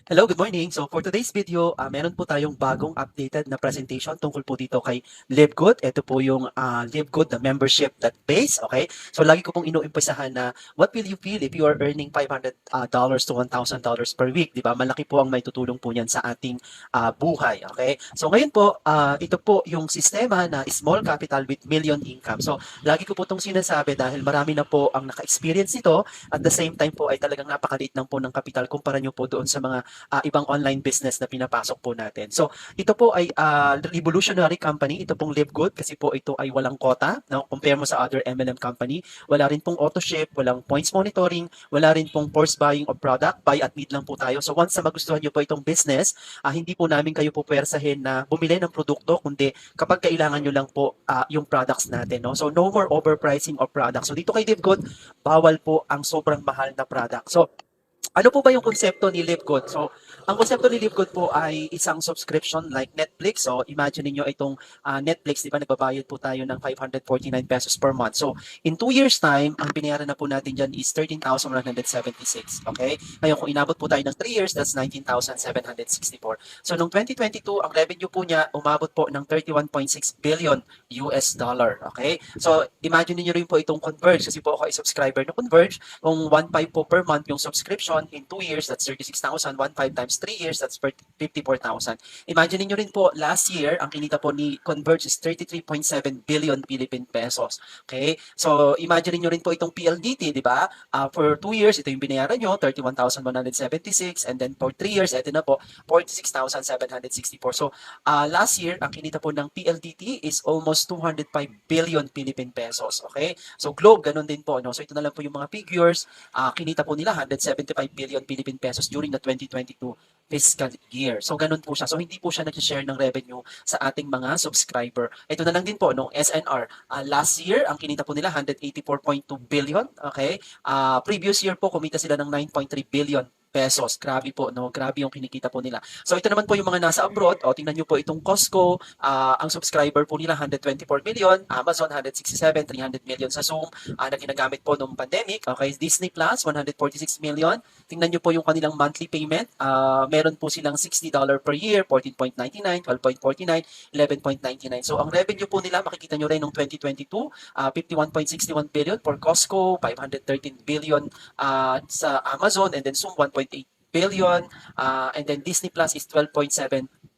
Hello, good morning. So for today's video, meron po tayong bagong updated na presentation tungkol po dito kay LiveGood. Ito po yung LiveGood, the membership that pays. Okay? So lagi ko pong inuumpisahan na what will you feel if you are earning $500 to $1,000 per week? Di ba? Malaki po ang may tutulong po niyan sa ating buhay. Okay? So ngayon po, ito po yung sistema na small capital with million income. So lagi ko po itong sinasabi dahil marami na po ang naka-experience nito at the same time po ay talagang napakaliit lang po ng capital kumpara nyo po doon sa mga ibang online business na pinapasok po natin. So, ito po ay revolutionary company. Ito pong LiveGood kasi po ito ay walang quota. No? Compare mo sa other MLM company. Wala rin pong auto ship, walang points monitoring, wala rin pong force buying of product. Buy at need lang po tayo. So, once na magustuhan nyo po itong business, hindi po namin kayo po pwersahin na bumili ng produkto, kundi kapag kailangan nyo lang po yung products natin. No? So, no more overpricing of products. So, dito kay LiveGood, bawal po ang sobrang mahal na product. So, ano po ba yung konsepto ni LiveGood? So, ang konsepto ni LiveGood po ay isang subscription like Netflix. So, imagine niyo itong Netflix, di ba, nagbabayad po tayo ng 549 pesos per month. So, in 2 years time, ang binayaran na po natin dyan is 13,176. Okay? Ngayon, kung inabot po tayo ng 3 years, that's 19,764. So, noong 2022, ang revenue po niya umabot po ng 31.6 billion US dollar. Okay? So, imagine niyo rin po itong Converge kasi po ako ay subscriber ng Converge. Kung 1.5 po per month yung subscription, in 2 years, that's 36,000. 1.5 times 3 years, that's 54,000. Imagine niyo rin po, last year, ang kinita po ni Converge is 33.7 billion Philippine pesos. Okay? So, imagine niyo rin po itong PLDT, di ba? For 2 years, ito yung binayaran nyo, 31,176. And then for 3 years, ito na po, 46,764. So, last year, ang kinita po ng PLDT is almost 205 billion Philippine pesos. Okay? So, Globe, ganun din po. No? So, ito na lang po yung mga figures. Kinita po nila 175 billion Philippine pesos during the 2022 fiscal year. So, ganun po siya. So, hindi po siya nag-share ng revenue sa ating mga subscriber. Ito na lang din po, no, SNR. Last year, ang kinita po nila 184.2 billion. Okay? Previous year po, kumita sila ng 9.3 billion pesos. Grabe po, no? Grabe yung kinikita po nila. So, ito naman po yung mga nasa abroad. O, tingnan nyo po itong Costco. Ang subscriber po nila, 124 million. Amazon, 167, 300 million sa Zoom na ginagamit po nung pandemic. Okay, Disney Plus, 146 million. Tingnan nyo po yung kanilang monthly payment. Meron po silang $60 per year, 14.99, 12.49, 11.99. So, ang revenue po nila, makikita nyo rin noong 2022, 51.61 billion for Costco, 513 billion sa Amazon, and then Zoom, 1.8 billion, and then Disney Plus is 12.7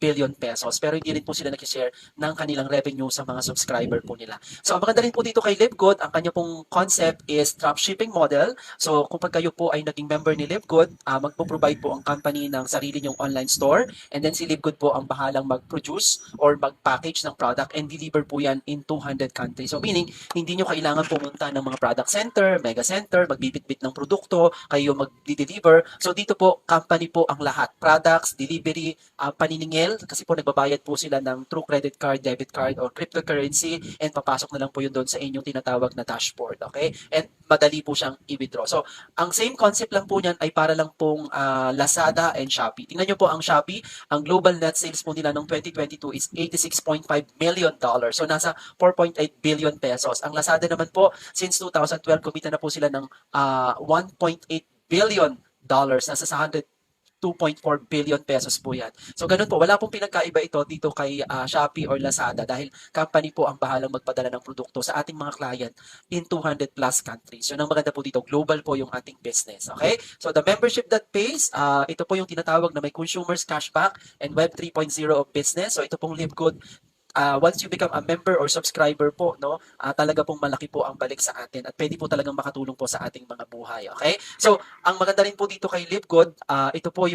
billion pesos. Pero hindi rin po sila nag-share ng kanilang revenue sa mga subscriber po nila. So, ang maganda rin po dito kay LiveGood, ang kanya pong concept is dropshipping model. So, kung pag kayo po ay naging member ni LiveGood, magpo-provide po ang company ng sarili nyong online store, and then si LiveGood po ang bahalang mag-produce or mag-package ng product and deliver po yan in 200 countries. So, meaning, hindi nyo kailangan pumunta ng mga product center, mega center, magbibitbit ng produkto, kayo mag-deliver. So, dito po, company po ang lahat. Products, delivery, paniningil, kasi po nagbabayad po sila ng through credit card, debit card, or cryptocurrency, and papasok na lang po yun doon sa inyong tinatawag na dashboard. Okay? And madali po siyang i-withdraw. So, ang same concept lang po niyan ay para lang pong Lazada and Shopee. Tingnan nyo po ang Shopee, ang global net sales po nila noong 2022 is $86.5 million. So, nasa 4.8 billion pesos. Ang Lazada naman po, since 2012, kumita na po sila ng 1.8 billion dollars. Nasa sa 2.4 billion pesos po yan. So ganun po, wala pong pinagkaiba ito dito kay Shopee or Lazada dahil company po ang bahalang magpadala ng produkto sa ating mga client in 200 plus countries. Yun ang maganda po dito, global po yung ating business. Okay? So the membership that pays, ito po yung tinatawag na may consumers cashback and Web 3.0 of business. So ito pong LiveGood, once you become a member or subscriber po, no, talaga pong malaki po ang balik sa atin at pwede po talagang makatulong po sa ating mga buhay. Okay? So, ang maganda rin po dito kay LiveGood, ito po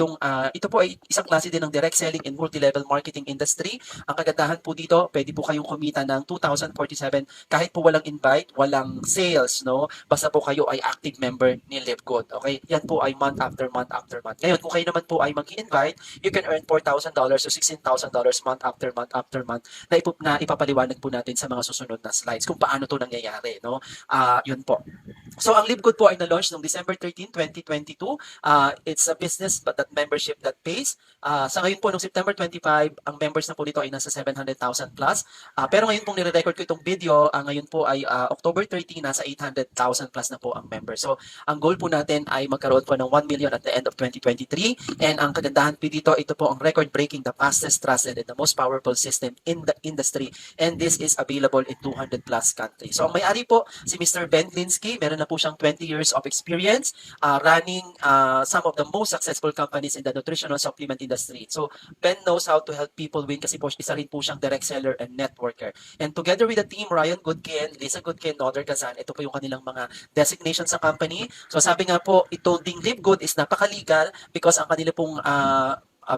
ay isang klase din ng direct selling and multi-level marketing industry. Ang kagandahan po dito, pwede po kayong kumita ng 2,047 kahit po walang invite, walang sales, no? Basta po kayo ay active member ni LiveGood. Okay? Yan po ay month after month after month. Ngayon, kung kayo naman po ay mag-invite, you can earn $4,000 to $16,000 month after month after month na ipapaliwanag po natin sa mga susunod na slides kung paano to nangyayari, no? Yun po. So ang LiveGood po ay na-launch noong December 13, 2022. It's a business but that membership that pays. Sa ngayon po, noong September 25, ang members na po dito ay nasa 700,000 plus. Pero ngayon pong nire-record ko itong video, ngayon po ay October 30, nasa 800,000 plus na po ang members. So ang goal po natin ay magkaroon po ng 1 million at the end of 2023. And ang kagandahan po dito, ito po ang record-breaking, the fastest, trusted, and the most powerful system in the industry. And this is available in 200 plus countries. So ang may-ari po, si Mr. Ben Linsky, meron na po siyang 20 years of experience running some of the most successful companies in the nutritional supplement industry. So Ben knows how to help people win kasi po isa rin po siyang direct seller and networker. And together with the team, Ryan Goodkin, Lisa Goodkin, Nodar Kazan, ito po yung kanilang mga designations sa company. So sabi nga po, ito ding LiveGood is napaka-legal because ang kanila pong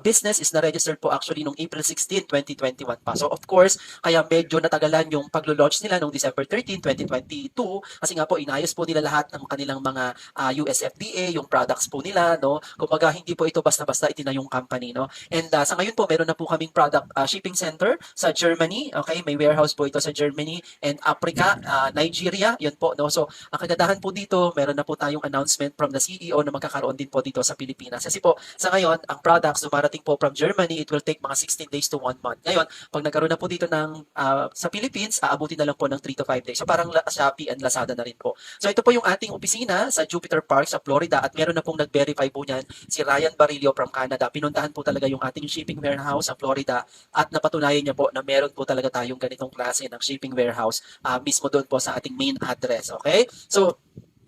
business is na-registered po actually noong April 16, 2021 pa. So of course, kaya medyo natagalan yung paglo-launch nila noong December 13, 2022 kasi nga po inayos po nila lahat ng kanilang mga US FDA, yung products po nila, no? Kumbaga hindi po ito basta-basta itinayong company, no? And sa ngayon po meron na po kaming product shipping center sa Germany, okay? May warehouse po ito sa Germany and Africa, Nigeria, yun po, no? So ang kagandahan po dito, meron na po tayong announcement from the CEO na magkakaroon din po dito sa Pilipinas. Kasi po sa ngayon, ang products dumarating po from Germany, it will take mga 16 days to 1 month. Ngayon, pag nagkaroon na po dito ng sa Philippines, aabutin na lang po ng 3 to 5 days. So parang Shopee and Lazada na rin po. So ito po yung ating opisina sa Jupiter Park sa Florida at meron na pong nag-verify po niyan si Ryan Barillo from Canada. Pinuntahan po talaga yung ating shipping warehouse sa Florida at napatunayan niya po na meron po talaga tayong ganitong klase ng shipping warehouse mismo doon po sa ating main address. Okay? So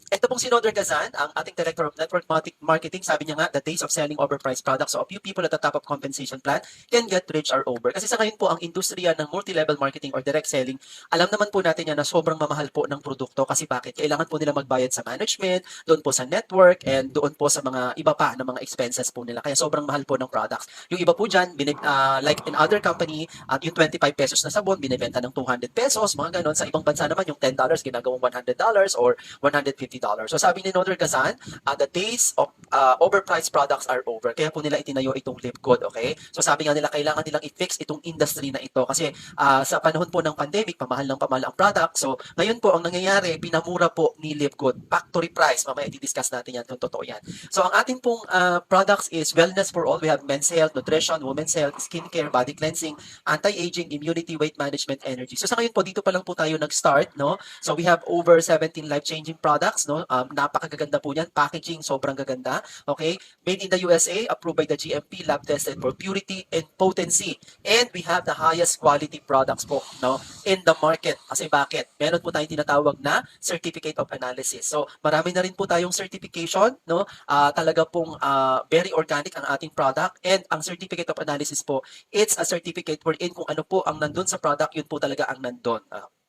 ito pong si Nodar Kazan, ang ating Director of Network Marketing, sabi niya nga, the days of selling overpriced products, so a few people at the top of compensation plan can get rich are over. Kasi sa ngayon po, ang industriya ng multi-level marketing or direct selling, alam naman po natin yan na sobrang mamahal po ng produkto. Kasi bakit? Kailangan po nila magbayad sa management, doon po sa network, and doon po sa mga iba pa na mga expenses po nila. Kaya sobrang mahal po ng products. Yung iba po dyan, like in other company, at yung 25 pesos na sabon, binibenta ng 200 pesos, mga ganon. Sa ibang bansa naman, yung $10 ginagawang $100 or $150. So sabi ni Nodar Kazan, the days of overpriced products are over. Kaya po nila itinayo itong LiveGood, okay? So sabi nga nila, kailangan nilang i-fix itong industry na ito kasi sa panahon po ng pandemic, pamahal ng pamahal ang product. So ngayon po, ang nangyayari, pinamura po ni LiveGood. Factory price, mamaya i-discuss natin yan kung totoo yan. So ang ating pong products is wellness for all. We have men's health, nutrition, women's health, skincare, body cleansing, anti-aging, immunity, weight management, energy. So sa ngayon po, dito pa lang po tayo nag-start, no? So we have over 17 life-changing products, no? Napakaganda po niyan. Packaging, sobrang gaganda. Okay? Made in the USA, approved by the GMP, lab tested for purity and potency. And we have the highest quality products po, no? In the market. Kasi bakit? Meron po tayong tinatawag na Certificate of Analysis. So, marami na rin po tayong certification, no? Talaga pong very organic ang ating product. And ang Certificate of Analysis po, it's a certificate wherein kung ano po ang nandun sa product, yun po talaga ang nandun.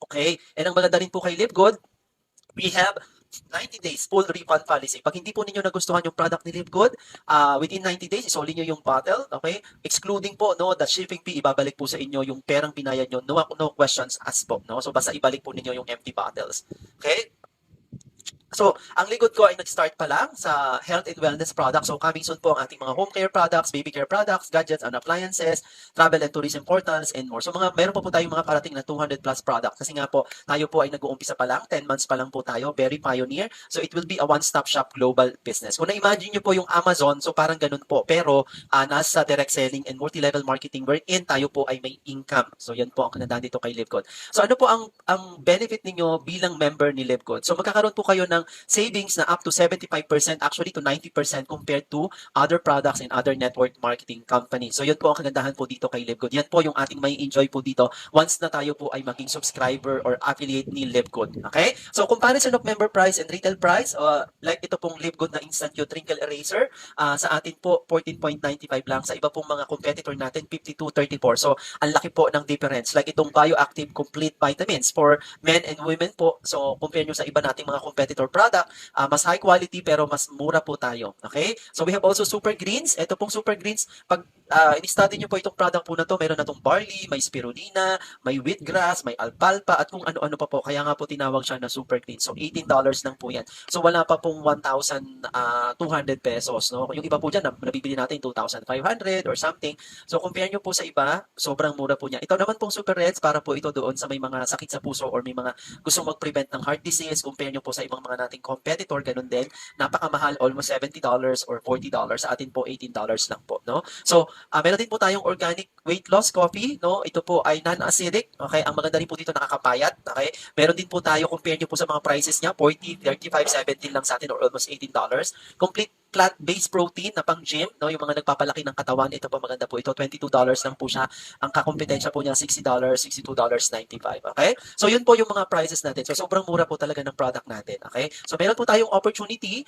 Okay? And ang maganda rin po kay LiveGood, we have 90 days full refund policy. Pag hindi po ninyo nagustuhan yung product ni LiveGood, within 90 days, isoli nyo yung bottle, okay? Excluding po, no, the shipping fee, ibabalik po sa inyo yung perang pinayad nyo, no questions asked po, no? So, basta ibalik po ninyo yung empty bottles. Okay? So, ang LiveGood ko ay nag-start pa lang sa health and wellness products. So, coming soon po ang ating mga home care products, baby care products, gadgets and appliances, travel and tourism portals, and more. So, meron pa po tayong mga parating na 200 plus products. Kasi nga po, tayo po ay nag-uumpisa pa lang, 10 months pa lang po tayo, very pioneer. So, it will be a one-stop shop global business. Kung na-imagine nyo po yung Amazon, so parang ganun po. Pero, nasa direct selling and multi-level marketing wherein tayo po ay may income. So, yan po ang kanandaan dito kay LiveGood. So, ano po ang benefit ninyo bilang member ni LiveGood? So, magkakaroon po kayo ng savings na up to 75%, actually to 90% compared to other products and other network marketing companies. So yun po ang kagandahan po dito kay LiveGood. Yan po yung ating may enjoy po dito once na tayo po ay maging subscriber or affiliate ni LiveGood. Okay? So comparison of member price and retail price, like ito pong LiveGood na Instant Q Trinkle Eraser, sa atin po 14.95 lang. Sa iba pong mga competitor natin, 52.34. So ang laki po ng difference. Like itong Bioactive Complete Vitamins for men and women po. So compare nyo sa iba nating mga competitor product, mas high quality pero mas mura po tayo. Okay? So we have also Super Greens. Ito pong Super Greens, pag in-study nyo po itong product po na to, meron na tong barley, may spirulina, may wheatgrass, may alfalfa, at kung ano-ano pa po. Kaya nga po tinawag siya na super clean. So, $18 lang po yan. So, wala pa pong 1,200 pesos. No? Yung iba po dyan, nabibili natin 2,500 or something. So, compare nyo po sa iba, sobrang mura po niya. Ito naman pong super reds, para po ito doon sa may mga sakit sa puso or may mga gustong mag-prevent ng heart disease. Compare nyo po sa ibang mga nating competitor, ganun din. Napakamahal, almost $70 or $40. Sa atin po, $18 lang po. No? So, meron din po tayong organic weight loss coffee, no? Ito po ay non-acidic, okay? Ang maganda rin po dito nakakapayat, okay? Meron din po tayo, compare nyo po sa mga prices niya, 40, 35, 17 lang sa atin or almost $18. Complete plant-based protein na pang gym, no? Yung mga nagpapalaki ng katawan, ito po maganda po ito, $22 lang po siya. Ang kakompetensya po niya $60, $62.95, okay? So yun po yung mga prices natin. So sobrang mura po talaga ng product natin, okay? So meron po tayong opportunity.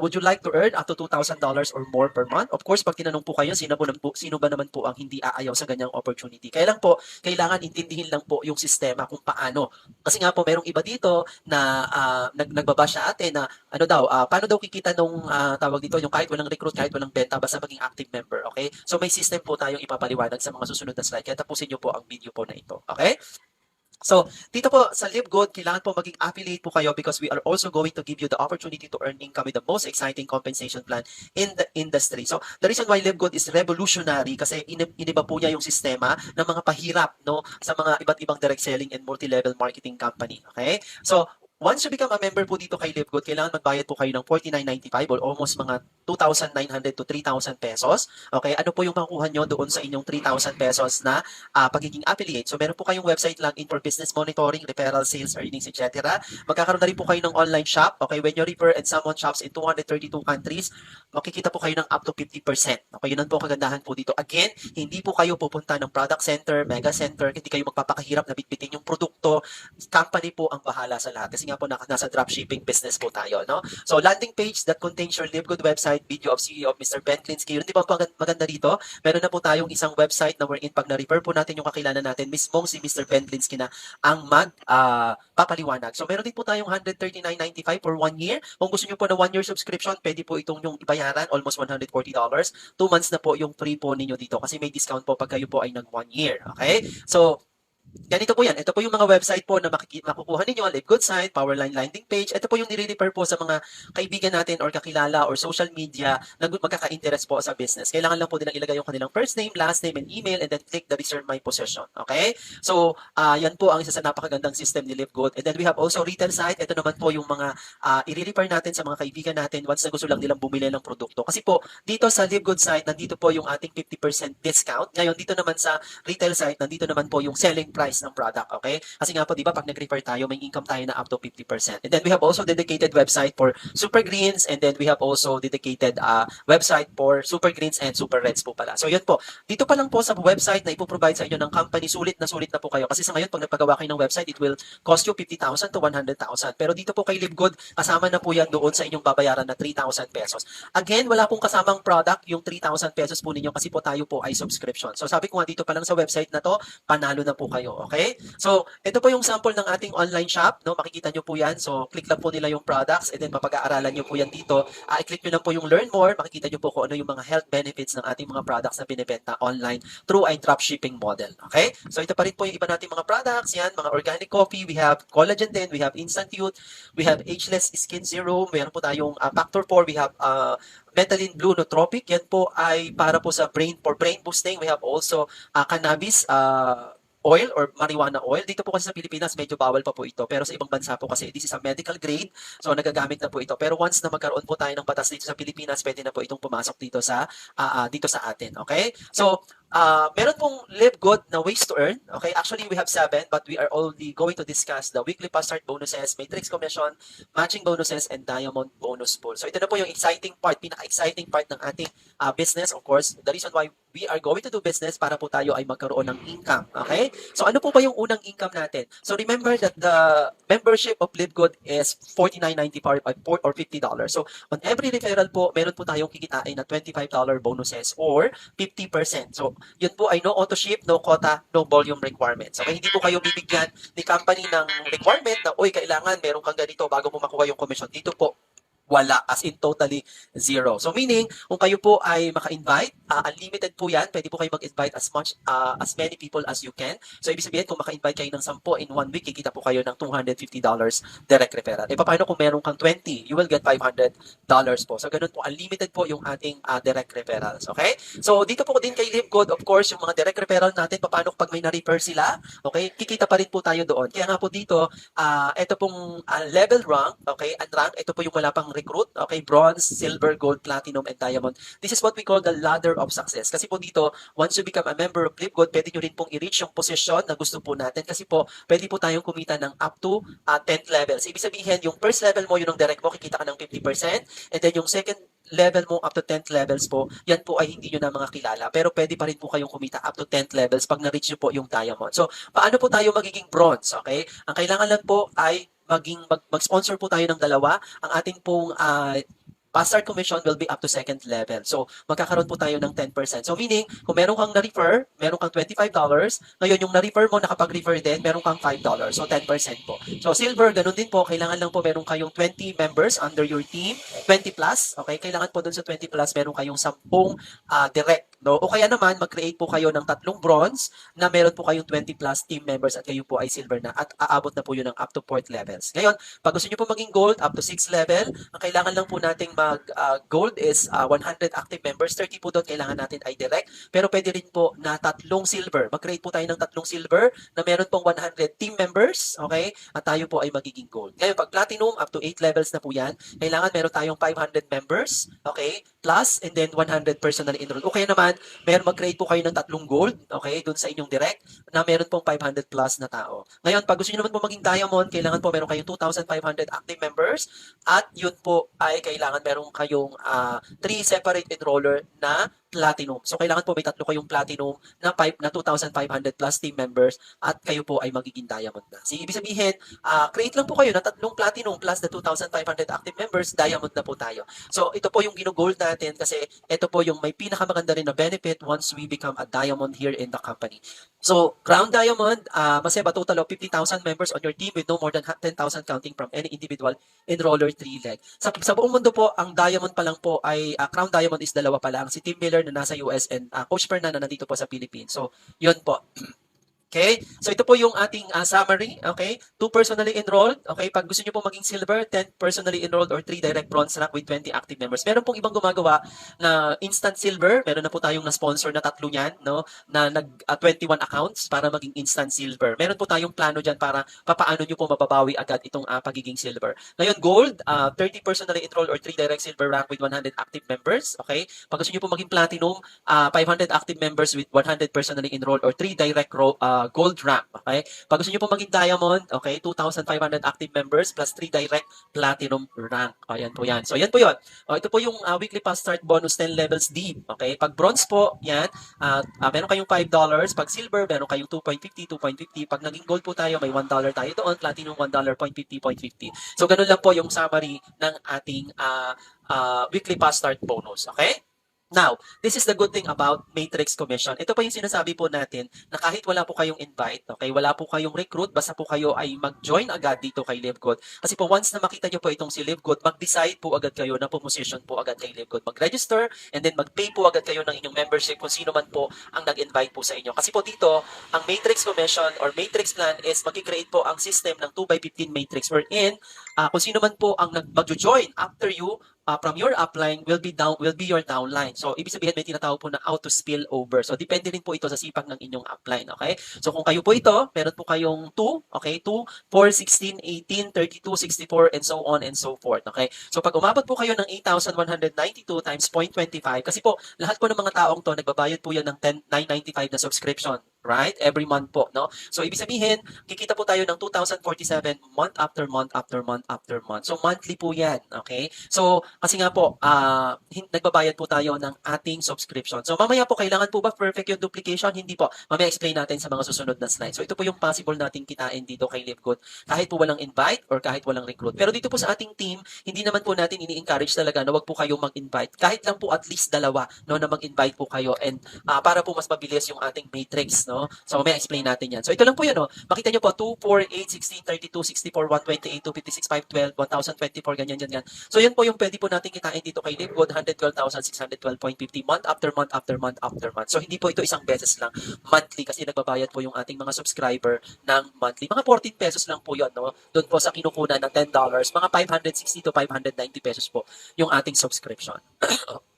Would you like to earn up to $2,000 or more per month? Of course, pag tinanong po kayo, sino ba naman po ang hindi aayaw sa ganyang opportunity? Kaya lang po, kailangan intindihin lang po yung sistema kung paano. Kasi nga po, merong iba dito na nagbabash sa atin na ano daw, paano daw kikita nung tawag dito, yung kahit walang recruit, kahit walang benta, basta maging active member, okay? So may system po tayong ipapaliwanag sa mga susunod na slide. Kaya tapusin nyo po ang video po na ito, okay? So, dito po sa LiveGood, kailangan po maging affiliate po kayo because we are also going to give you the opportunity to earn income with the most exciting compensation plan in the industry. So, the reason why LiveGood is revolutionary kasi iniba po niya yung sistema ng mga pahirap no sa mga iba't ibang direct selling and multi-level marketing company. Okay? So, once you become a member po dito kay LiveGood, kailangan magbayad po kayo ng $49.95 or almost mga 2,900 to 3,000 pesos. Okay? Ano po yung makukuha nyo doon sa inyong 3,000 pesos na pagiging affiliate? So, meron po kayong website login for business monitoring, referral, sales, earnings, etc. Magkakaroon na rin po kayo ng online shop. Okay? When you refer and someone shops in 232 countries, makikita po kayo ng up to 50%. Okay? Yun po kagandahan po dito. Again, hindi po kayo pupunta ng product center, mega center, hindi kayo magpapakahirap na bitbitin yung produkto. Company po ang bahala sa lahat. Kasi nga po nasa dropshipping business po tayo. No? So, landing page that contains your LiveGood website, video of CEO of Mr. Ben Klinsky. Yun, di ba maganda dito? Meron na po tayong isang website na wherein pag na-refer po natin yung kakilala natin, mismong si Mr. Ben Klinsky na ang papaliwanag. So, meron din po tayong $139.95 for 1 year. Kung gusto nyo po na 1 year subscription, pwede po itong yung ibayaran, almost $140. 2 months na po yung free po ninyo dito kasi may discount po pag kayo po ay nag 1 year. Okay? So, ganito po yan. Ito po yung mga website po na makukuha ninyo, LiveGood site, Powerline landing page. Ito po yung nire-refer po sa mga kaibigan natin or kakilala or social media na magkaka-interest po sa business. Kailangan lang po nilang ilagay yung kanilang first name, last name, and email, and then click the reserve my possession. Okay? So, yan po ang isa sa napakagandang system ni LiveGood. And then we have also retail site. Ito naman po yung mga i-refer natin sa mga kaibigan natin once na gusto lang nilang bumili ng produkto. Kasi po, dito sa LiveGood site, nandito po yung ating 50% discount. Ngayon, dito naman sa retail site, nandito naman po yung selling price ng product, okay? Kasi nga po, di ba, pag nag-refer tayo, may income tayo na up to 50%. And then we have also dedicated website for Super Greens, and then we have also dedicated website for Super Greens and Super Reds po pala. So, yun po. Dito pa lang po sa website na ipoprovide sa inyo ng company, sulit na po kayo. Kasi sa ngayon, pag nagpagawa kayo ng website, it will cost you 50,000 to 100,000. Pero dito po kay LiveGood, kasama na po yan doon sa inyong babayaran na 3,000 pesos. Again, wala pong kasamang product yung 3,000 pesos po ninyo kasi po tayo po ay subscription. So, sabi ko nga dito pa lang sa website na to, panalo na po kayo. Okay? So, ito po yung sample ng ating online shop. No? Makikita nyo po yan. So, click lang po nila yung products and then mapag-aaralan nyo po yan dito. I-click nyo lang po yung learn more. Makikita nyo po kung ano yung mga health benefits ng ating mga products na binibenta online through a dropshipping model. Okay? So, ito pa rin po yung iba nating mga products. Yan, mga organic coffee. We have collagen din. We have instant youth. We have ageless skin serum. Meron po tayong factor 4. We have Methylene Blue Nootropic. Yan po ay para po sa brain boosting. We have also cannabis oil or marijuana oil. Dito po kasi sa Pilipinas, medyo bawal pa po ito. Pero sa ibang bansa po kasi, this is a medical grade. So, nagagamit na po ito. Pero once na magkaroon po tayo ng batas dito sa Pilipinas, pwede na po itong pumasok dito sa atin. Okay? So, meron pong LiveGood na ways to earn. Okay? Actually, we have 7, but we are only going to discuss the weekly fast start bonuses, matrix commission, matching bonuses, and diamond bonus pool. So, ito na po yung exciting part, pinaka-exciting part ng ating business. Of course, the reason why we are going to do business para po tayo ay magkaroon ng income. Okay? So, ano po ba yung unang income natin? So, remember that the membership of LiveGood is $49.95 or $50. So, on every referral po, meron po tayong kikitain na $25 bonuses or 50%. So, yun po ay no auto ship, no quota, no volume requirements. Okay, hindi po kayo bibigyan ni company ng requirement na, uy, kailangan meron kang ganito bago mo makuha yung commission. Dito po, wala, as in totally zero. So meaning, kung kayo po ay maka-invite unlimited po yan. Pwede po kayo mag-invite as many people as you can. So, ibig sabihin, kung maka-invite kayo ng 10 in 1 week, kikita po kayo ng $250 direct referral. E paano kung meron kang 20? You will get $500 po. So, ganun po, unlimited po yung ating direct referrals. Okay? So, dito po din kay LiveGood, of course, yung mga direct referral natin, paano pag may na-refer sila, okay, kikita pa rin po tayo doon. Kaya nga po dito, ito pong level rank, okay, and rank, ito po yung wala pang recruit, okay, bronze, silver, gold, platinum, and diamond. This is what we call the ladder of success. Kasi po dito, once you become a member of LiveGood, pwede nyo rin pong i-reach yung position na gusto po natin kasi po, pwede po tayong kumita ng up to 10th level. So, ibig sabihin, yung first level mo, yun ang direct mo, kikita ka ng 50%, and then yung second level mo up to 10th levels po, yan po ay hindi nyo na mga kilala. Pero pwede pa rin po kayong kumita up to 10th levels pag na-reach nyo po yung diamond. So, paano po tayo magiging bronze? Okay? Ang kailangan lang po ay mag-sponsor po tayo ng dalawa. Ang ating pong start commission will be up to second level. So, magkakaroon po tayo ng 10%. So, meaning, kung meron kang na-refer, meron kang $25, ngayon yung na-refer mo, nakapag-refer din, meron kang $5. So, 10% po. So, silver, ganun din po. Kailangan lang po meron kayong 20 members under your team, 20 plus. Okay? Kailangan po dun sa 20 plus, meron kayong 10 direct. No? O kaya naman, mag-create po kayo ng 3 bronze na meron po kayong 20 plus team members at kayo po ay silver na at aabot na po yun ng up to 4th levels. Ngayon, pag gusto nyo po maging gold, up to 6th level, ang kailangan lang po nating gold is 100 active members. 30 po doon kailangan natin ay direct. Pero pwede rin po na 3 silver. Mag-create po tayo ng 3 silver na meron pong 100 team members. Okay? At tayo po ay magiging gold. Ngayon, pag platinum, up to 8 levels na po yan. Kailangan meron tayong 500 members. Okay? Plus, and then 100 personally enrolled. Okay naman, meron mag-create po kayo ng 3 gold. Okay? Doon sa inyong direct na meron pong 500 plus na tao. Ngayon, pag gusto nyo naman po maging diamond, kailangan po meron kayong 2,500 active members. At yun po ay kailangan meron kayong 3 separate enroller na platinum. So, kailangan po may 3 kayong platinum na 2,500 plus team members at kayo po ay magiging diamond na. So, ibig sabihin, create lang po kayo na 3 platinum plus the 2,500 active members, diamond na po tayo. So, ito po yung gino-gold natin kasi ito po yung may pinakamaganda rin na benefit once we become a diamond here in the company. So, Crown Diamond, must have a total of 50,000 members on your team with no more than 10,000 counting from any individual enroller 3 leg. Sa buong mundo po, ang Diamond pa lang po ay, Crown Diamond is 2 pa lang. Si Tim Miller na nasa US and Coach Fernan na nandito po sa Philippines. So, yun po. Okay? So, ito po yung ating summary. Okay? 2 personally enrolled. Okay? Pag gusto nyo po maging silver, 10 personally enrolled or 3 direct bronze rank with 20 active members. Meron pong ibang gumagawa na instant silver. Meron na po tayong na-sponsor na 3 niyan, no? Na 21 accounts para maging instant silver. Meron po tayong plano dyan para papaano nyo po mababawi agad itong pagiging silver. Ngayon, gold, 30 personally enrolled or 3 direct silver rank with 100 active members. Okay? Pag gusto nyo po maging platinum, 500 active members with 100 personally enrolled or 3 direct gold rank. Okay? Pag gusto nyo po maging diamond, okay, 2,500 active members plus 3 direct platinum rank. O, yan po yan. So, yan po yun. O, ito po yung weekly fast start bonus 10 levels deep. Okay? Pag bronze po, yan, meron kayong $5. Pag silver, meron kayong 2.50, 2.50. Pag naging gold po tayo, may $1 tayo doon. Platinum, $1, 0.50, 0.50. So, ganun lang po yung summary ng ating weekly fast start bonus. Okay? Now, this is the good thing about Matrix Commission. Ito pa yung sinasabi po natin na kahit wala po kayong invite, okay, wala po kayong recruit, basta po kayo ay mag-join agad dito kay LiveGood. Kasi po once na makita nyo po itong si LiveGood, mag-decide po agad kayo na position po agad kay LiveGood. Mag-register and then mag-pay po agad kayo ng inyong membership kung sino man po ang nag-invite po sa inyo. Kasi po dito, ang Matrix Commission or Matrix Plan is mag-create po ang system ng 2x15 Matrix wherein kung sino man po ang mag-join after you, from your upline will be your downline. So, ibig sabihin may tinatawag po na auto spill over. So, depende rin po ito sa sipag ng inyong upline. Okay? So, kung kayo po ito, meron po kayong 2, okay? 2, 4, 16, 18, 32, 64, and so on and so forth. Okay? So, pag umabot po kayo ng 8,192 times 0.25, kasi po, lahat po ng mga taong to, nagbabayad po yan ng 995 na subscription. Right? Every month po, no? So, ibig sabihin, kikita po tayo ng 2,047 month after month after month after month. So, monthly po yan, okay? So, kasi nga po, nagbabayad po tayo ng ating subscription. So, mamaya po, kailangan po ba perfect yung duplication? Hindi po. Mamaya explain natin sa mga susunod na slides. So, ito po yung possible nating kitain dito kay LiveGood. Kahit po walang invite or kahit walang recruit. Pero dito po sa ating team, hindi naman po natin ini-encourage talaga na wag po kayong mag-invite. Kahit lang po at least 2, no, na mag-invite po kayo and para po mas mabilis yung ating matrix, no? no? So, may explain natin yan. So, ito lang po yan, no? Makita nyo po, 2, 4, 8, 16, 32, 64, 128, 256, 512, 1024, ganyan, ganyan. So, yan po yung pwede po natin kitain dito kay Livegood, 112,612.50 month after month after month after month. So, hindi po ito isang beses lang, monthly, kasi nagbabayad po yung ating mga subscriber ng monthly. Mga 14 pesos lang po yun, no? Doon po sa kinukunan ng $10, mga 560 to 590 pesos po yung ating subscription.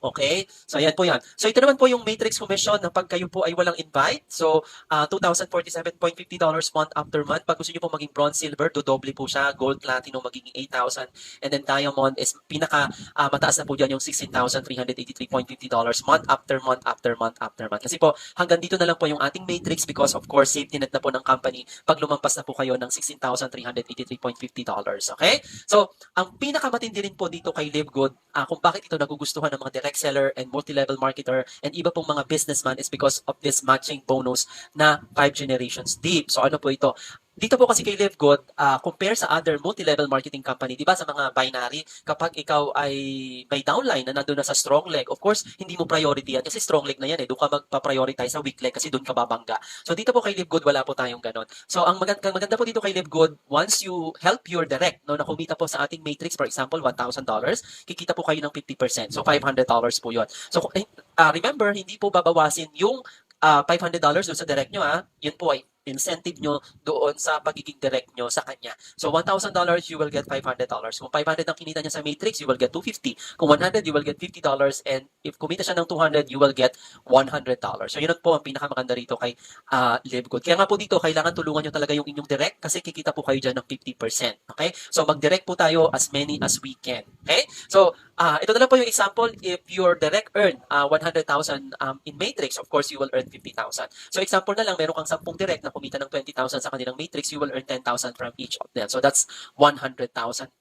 Okay? So, ayan po yan. So, ito naman po yung matrix commission na pag kayo po ay walang invite. So, $2,047.50 month after month. Pag gusto nyo po maging bronze, silver, dodoble po siya. Gold, platinum, magiging 8,000. And then diamond is pinaka mataas na po dyan yung $16,383.50 month after month after month after month. Kasi po, hanggang dito na lang po yung ating matrix because of course, safety net na po ng company pag lumampas na po kayo ng $16,383.50. Okay? So, ang pinakamatindi rin po dito kay Livegood, kung bakit ito nagugustuhan ng mga direct seller and multi-level marketer and iba pong mga businessman is because of this matching bonus na 5 generations deep. So ano po ito? Dito po kasi kay Livegood, compare sa other multi-level marketing company, di ba sa mga binary, kapag ikaw ay may downline na nandun na sa strong leg, of course, hindi mo priority yan kasi strong leg na yan eh. Doon ka magpa-prioritize sa weak leg kasi doon ka babangga. So dito po kay Livegood, wala po tayong ganon. So ang maganda po dito kay Livegood, once you help your direct, no, na kumita po sa ating matrix, for example, $1,000, kikita po kayo ng 50%. So $500 po yun. So remember, hindi po babawasin yung $500 doon sa direct nyo, yun po ay incentive nyo doon sa pagiging direct nyo sa kanya. So, $1,000, you will get $500. Kung 500 ang kinita niya sa matrix, you will get $250. Kung 100, you will get $50. And if kumita siya ng 200, you will get $100. So, yun po ang pinakamaganda rito kay Livegood. Kaya nga po dito, kailangan tulungan nyo talaga yung inyong direct kasi kikita po kayo dyan ng 50%. Okay? So, mag-direct po tayo as many as we can. Okay? So, ito na lang po yung example. If your direct earn 100,000 in matrix, of course, you will earn 50,000. So, example na lang, meron kang 10 direct na kumita ng 20,000 sa kanilang matrix, you will earn 10,000 from each of them. So, that's 100,000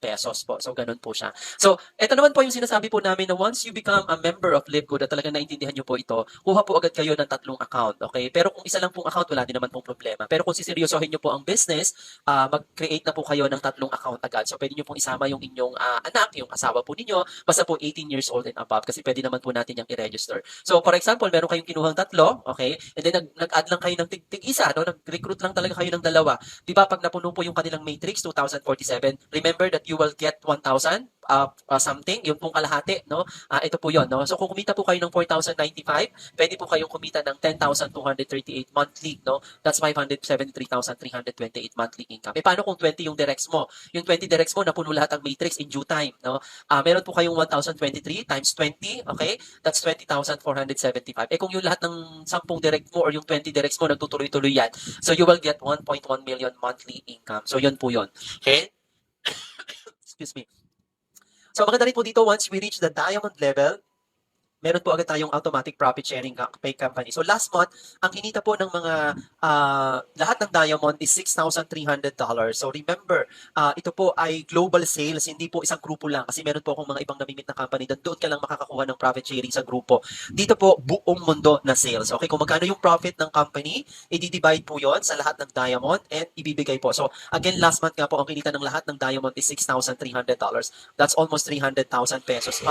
pesos po. So, ganun po siya. So, ito naman po yung sinasabi po namin na once you become a member of Livegood at talagang naintindihan nyo po ito, kuha po agad kayo ng 3 account. Okay? Pero kung isa lang pong account, wala din naman pong problema. Pero kung siseryosohin nyo po ang business, mag-create na po kayo ng 3 account agad. So, pwede nyo pong isama yung inyong anak, yung asawa po ninyo, basta po 18 years old and above kasi pwede naman po natin yung i-register. So, for example, meron kayong kinuhang 3, okay? And then, nag-add lang kayo ng tig-isa, no? Nag-recruit lang talaga kayo ng 2. Di ba, pag napuno po yung kanilang matrix, 2,047, remember that you will get 1,000 something, yung pong kalahati, no? Ito po yun, no? So, kung kumita po kayo ng 4,095, pwede po kayong kumita ng 10,238 monthly, no? That's 573,328 monthly income. Paano kung 20 yung directs mo? Yung 20 directs mo, napuno lahat ang matrix in due time, no? Meron po kayong 1,023 times 20, okay? That's 20,475. Kung yung lahat ng 10 direct mo or yung 20 directs mo, nagtutuloy-tuloy yan, so you will get 1.1 million monthly income. So, yun po yun. Okay? Excuse me. So, maganda rin po dito, once we reach the diamond level, meron po agad tayong automatic profit sharing pay company. So last month, ang kinita po ng mga lahat ng diamond is $6,300. So remember, ito po ay global sales, hindi po isang grupo lang kasi meron po akong mga ibang namimit na company doon ka lang makakakuha ng profit sharing sa grupo. Dito po, buong mundo na sales. Okay, kung magkano yung profit ng company, i-divide po yon sa lahat ng diamond and ibibigay po. So again, last month nga po, ang kinita ng lahat ng diamond is $6,300. That's almost 300,000 pesos.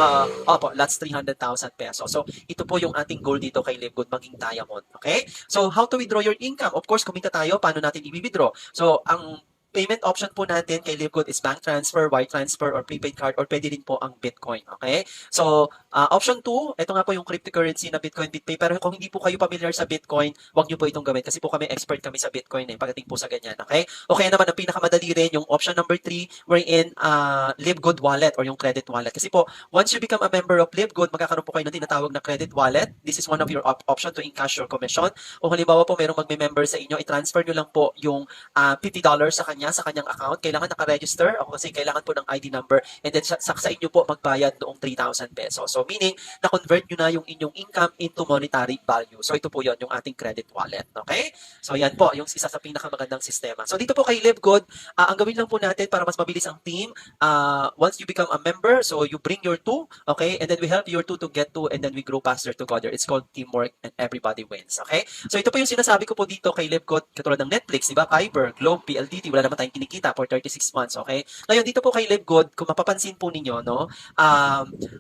That's 300,000 pesos. So, ito po yung ating goal dito kay Livegood, maging diamond. Okay? So, how to withdraw your income? Of course, kumita tayo, paano natin i-withdraw? So, ang payment option po natin kay Livegood is bank transfer, wire transfer, or prepaid card, or pwede rin po ang Bitcoin. Okay? So, option 2, ito nga po yung cryptocurrency na Bitcoin, BitPay. Pero kung hindi po kayo familiar sa Bitcoin, wag nyo po itong gawin kasi po kami expert kami sa Bitcoin pagdating po sa ganyan. Okay? Okay naman, ang pinakamadali rin yung option number 3, wherein Livegood wallet or yung credit wallet. Kasi po, once you become a member of Livegood, magkakaroon po kayo ng tinatawag na credit wallet. This is one of your option to encash your commission. Kung halimbawa po mayroong magme-member sa inyo, i-transfer nyo lang po yung $50 sa kanyang account, kailangan naka-register o kasi kailangan po ng ID number and then sa inyo po magbayad noong 3,000 pesos. So meaning, na-convert nyo na yung inyong income into monetary value. So ito po yon yung ating credit wallet. Okay? So yan po, yung isa sa pinakamagandang sistema. So dito po kay Livegood, ang gawin lang po natin para mas mabilis ang team, once you become a member, so you bring your 2, okay? And then we help your 2 to get 2 and then we grow faster together. It's called teamwork and everybody wins. Okay? So ito po yung sinasabi ko po dito kay Livegood, katulad ng Netflix, diba? Fiverr, Globe, PLDT, wala naman naman tayong kinikita for 36 months, okay? Ngayon, dito po kay Live Good, kung mapapansin po ninyo, no,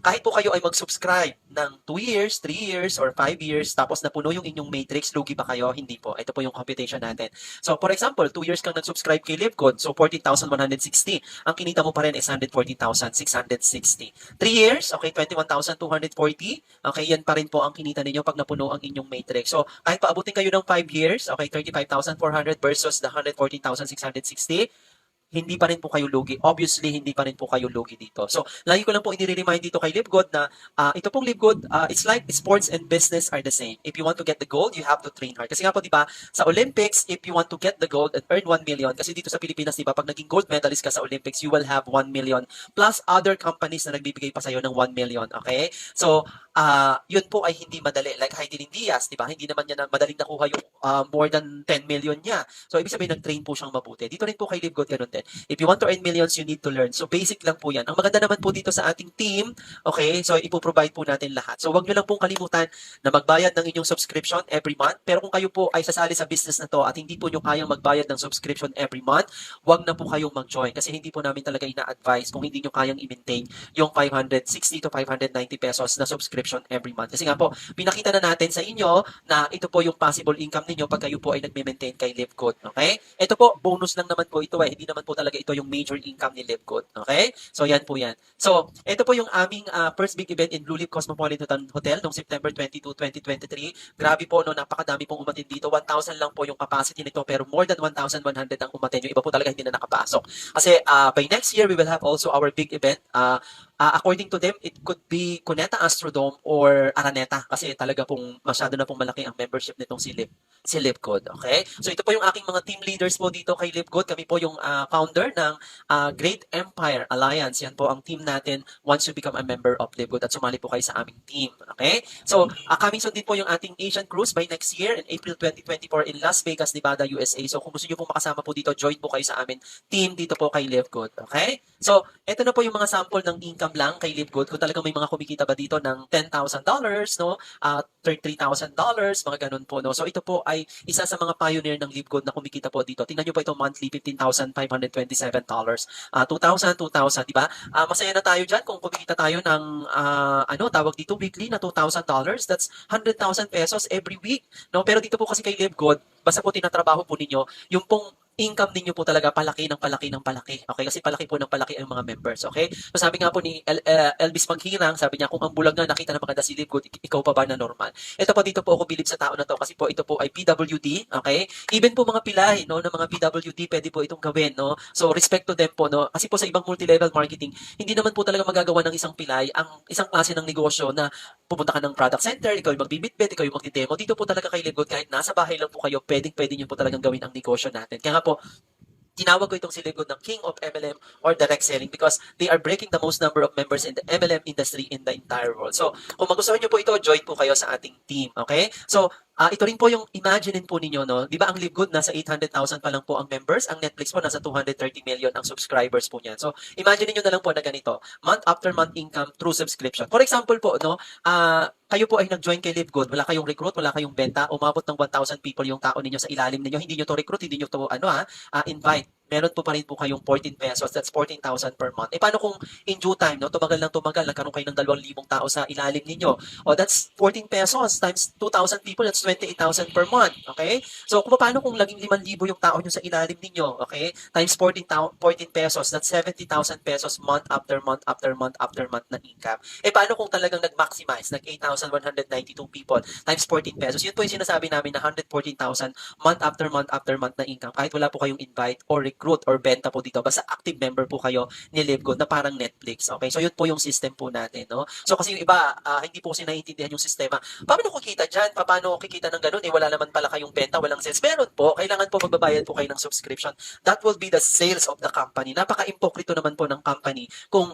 kahit po kayo ay mag-subscribe ng 2 years, 3 years, or 5 years, tapos napuno yung inyong matrix, lugi ba kayo? Hindi po. Ito po yung computation natin. So, for example, 2 years kang nag-subscribe kay Live Good, so 14,160. Ang kinita mo pa rin is 114,660. 3 years, okay, 21,240. Okay, yan pa rin po ang kinita ninyo pag napuno ang inyong matrix. So, kahit paabutin kayo ng 5 years, okay, 35,400 versus the 114,660, hindi pa rin po kayo lugi. Obviously, hindi pa rin po kayo lugi dito. So, lagi ko lang po i-remind dito kay LiveGood na ito pong LiveGood, it's like sports and business are the same. If you want to get the gold, you have to train hard. Kasi nga po, di ba, sa Olympics, if you want to get the gold and earn 1 million, kasi dito sa Pilipinas, di ba, pag naging gold medalist ka sa Olympics, you will have 1 million plus other companies na nagbibigay pa sa'yo ng 1 million. Okay? So, yun po ay hindi madali. Like Heidelin Diaz, di ba? Hindi naman niya na madaling nakuha yung more than 10 million niya. So, ibig sabihin, nag-train po siyang mabuti. Dito rin po kay LiveGood, ganun din. If you want to earn millions, you need to learn. So, basic lang po yan. Ang maganda naman po dito sa ating team, okay, so ipoprovide po natin lahat. So, wag nyo lang pong kalimutan na magbayad ng inyong subscription every month. Pero kung kayo po ay sasali sa business na to at hindi po nyo kayang magbayad ng subscription every month, wag na po kayong mag-join kasi hindi po namin talaga ina-advise kung hindi nyo kayang i-maintain yung 560 to 590 pesos na subscription every month. Kasi nga po, pinakita na natin sa inyo na ito po yung possible income ninyo pag kayo po ay nagme-maintain kay LiveGood. Okay? Ito po, bonus lang naman po ito eh. Hindi naman po talaga ito yung major income ni LiveGood. Okay? So, yan po yan. So, ito po yung aming first big event in Blue Leaf Cosmopolitan Hotel noong September 22, 2023. Grabe po, no, napakadami pong umatin dito. 1,000 lang po yung capacity nito pero more than 1,100 ang umatin. Yung iba po talaga hindi na nakapasok. Kasi by next year, we will have also our big event. According to them, it could be Cuneta Astrodome or Araneta kasi talaga pong masyado na pong malaki ang membership nitong si LiveGood. Okay? So ito po yung aking mga team leaders po dito kay LiveGood. Kami po yung founder ng Great Empire Alliance. Yan po ang team natin once you become a member of LiveGood at sumali po kayo sa aming team. Okay? So coming soon din po yung ating Asian Cruise by next year in April 2024 in Las Vegas, Nevada, USA. So kung gusto niyo po makasama po dito, join po kayo sa amin team dito po kay LiveGood. Okay? So ito na po yung mga sample ng income lang kay LiveGood. Kung talagang may mga kumikita ba dito ng $10,000, no? $33,000, mga ganun po, no? So ito po ay isa sa mga pioneer ng LiveGood na kumikita po dito. Tingnan niyo po ito monthly, $15,527. 2,000, di ba? Masaya na tayo dyan kung kumikita tayo ng tawag dito weekly na $2,000. That's 100,000 pesos every week, no? Pero dito po kasi kay LiveGood, basta po tinatrabaho po ninyo, yung pong income ninyo po talaga palaki ng palaki ng palaki. Okay? Kasi palaki po ng palaki ang mga members. Okay? So sabi nga po ni Elvis Maghirang, sabi niya, kung ang bulag na nakita na maganda si LiveGood, ikaw pa ba na normal? Ito po dito po ako bilib sa tao na to kasi po ito po ay PWD. Okay? Even po mga pilay, no, ng mga PWD, pwede po itong gawin, no? So respect to them po, no? Kasi po sa ibang multi-level marketing, hindi naman po talaga magagawa ng isang pilay ang isang klase ng negosyo na pupunta ka ng product center, ikaw yung magbibitbit, ikaw yung magdi-demo. Dito po talaga kay LiveGood, kahit nasa bahay lang po kayo, pwede nyo po talagang gawin ang negosyo natin. Kaya nga po, tinawag ko itong si LiveGood ng King of MLM or direct selling because they are breaking the most number of members in the MLM industry in the entire world. So, kung magustuhan nyo po ito, join po kayo sa ating team. Okay? So, ito rin po yung imaginein po ninyo, no? Di ba ang LiveGood nasa 800,000 pa lang po ang members, ang Netflix po nasa 230 million ang subscribers po niyan. So, imagine niyo na lang po na ganito, month after month income through subscription. For example po, no, kayo po ay nag-join kay LiveGood, wala kayong recruit, wala kayong benta, umabot ng 1,000 people yung tao ninyo sa ilalim ninyo, hindi niyo to recruit, hindi niyo to invite. Meron po pa rin po kayong 14 pesos, that's 14,000 per month. Paano kung in due time, no, tumagal, nagkaroon kayo ng 2,000 tao sa ilalim ninyo? O that's 14 pesos times 2,000 people, that's 28,000 per month. Okay? So, paano kung laging 5,000 yung tao nyo sa ilalim ninyo? Okay? Times 14 pesos, that's 70,000 pesos month after month after month after month na income. Paano kung talagang nag-maximize, nag-8,192 people times 14 pesos? Yun po yung sinasabi namin na 114,000 month after month na income. Kahit wala po kayong invite or recruit or benta po dito, basta active member po kayo ni LiveGood na parang Netflix. Okay? So, yun po yung system po natin. No? So, kasi yung iba, hindi po kasi naiintindihan yung sistema. Paano kikita dyan? Paano kikita ng ganun? Wala naman pala kayong benta, walang sales. Meron po. Kailangan po magbabayad po kayo ng subscription. That will be the sales of the company. Napaka-impokrito naman po ng company kung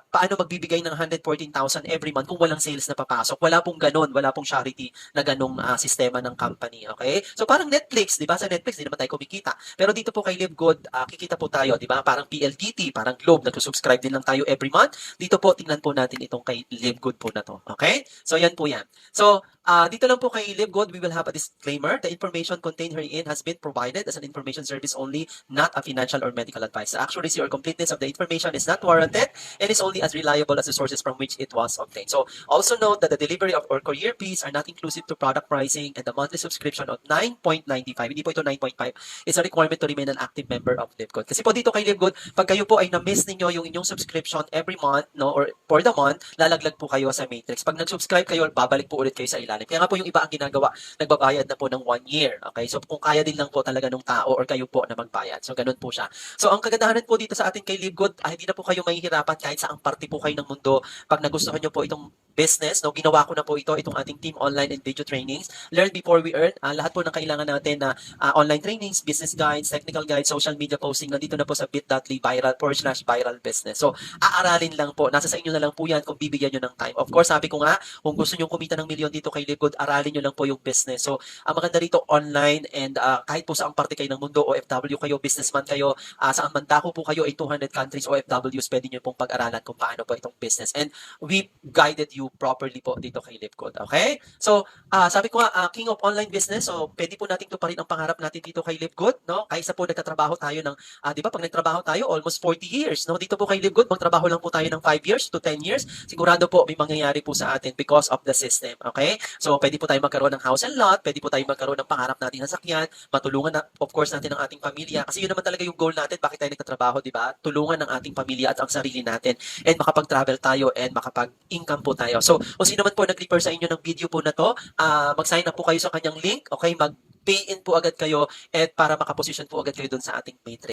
paano magbibigay ng 114,000 every month kung walang sales na papasok. ipasok. Wala pong ganun, wala pong charity na ganung sistema ng company, okay? So parang Netflix, 'di ba? Sa Netflix di naman tayo kumikita. Pero dito po kay Live Good, kikita po tayo, 'di ba? Parang PLDT, parang Globe, nagsusubscribe din lang tayo every month. Dito po tingnan po natin itong kay Live Good po na to, okay? So yan po yan. So dito lang po kay Live Good, we will have a disclaimer. The information contained herein has been provided as an information service only, not a financial or medical advice. The accuracy or completeness of the information is not warranted and is only as reliable as the sources from which it was obtained. So also note that the delivery of or courier fees are not inclusive to product pricing, and the monthly subscription of 9.95, hindi po ito 9.5, is a requirement to remain an active member of LiveGood. Kasi po dito kay LiveGood, pag kayo po ay na-miss ninyo yung inyong subscription every month, no, or for the month, lalaglag po kayo sa Matrix. Pag nag-subscribe kayo, babalik po ulit kayo sa ilalim. Kaya nga po yung iba ang ginagawa, nagbabayad na po ng 1 year. Okay? So kung kaya din lang po talaga ng tao or kayo po na magbayad. So ganun po siya. So ang kagandahan po dito sa atin kay LiveGood, hindi na po kayo mahihirapan kahit saang parte po kayo ng mundo. Pag nagustuhan nyo po itong business, no, ginawa ko na po itong ating team online and video trainings. Learn before we earn. Lahat po ng kailangan natin na online trainings, business guides, technical guides, social media posting, nandito na po sa bit.ly viral/viral business. So, aaralin lang po. Nasa sa inyo na lang po yan kung bibigyan nyo ng time. Of course, sabi ko nga, kung gusto nyo kumita ng milyon dito kay LiveGood, aralin nyo lang po yung business. So, ang maganda rito online and kahit po saang parte kayo ng mundo, OFW kayo, businessman kayo, saan man dako po kayo, 800 countries OFWs, pwede nyo pong pag-aralan kung paano po itong business. And we guided you properly po dito kay LiveGood. Okay? So, sabi ko nga, king of online business, so pwede po natin tuparin ang pangarap natin dito kay LiveGood, no? Kaysa po nagtatrabaho tayo ng, di ba, pag nagtrabaho tayo, almost 40 years, no? Dito po kay LiveGood, magtrabaho lang po tayo ng 5 years to 10 years, sigurado po may mangyayari po sa atin because of the system. Okay? So, pwede po tayo magkaroon ng house and lot, pwede po tayo magkaroon ng pangarap natin na sakyan, matulungan na, of course, natin ang ating pamilya, kasi yun naman talaga yung goal natin, bakit tayo nagtatrabaho, di ba? Tulungan ng ating pamilya at ang sarili natin, and makapag-travel tayo and makapag-income po tayo. So, kung sino man po nag-refer sa inyo ng video po na to, mag-sign up po kayo sa kanyang link, okay? Mag-pay in po agad kayo at para makaposition po agad kayo dun sa ating matrix.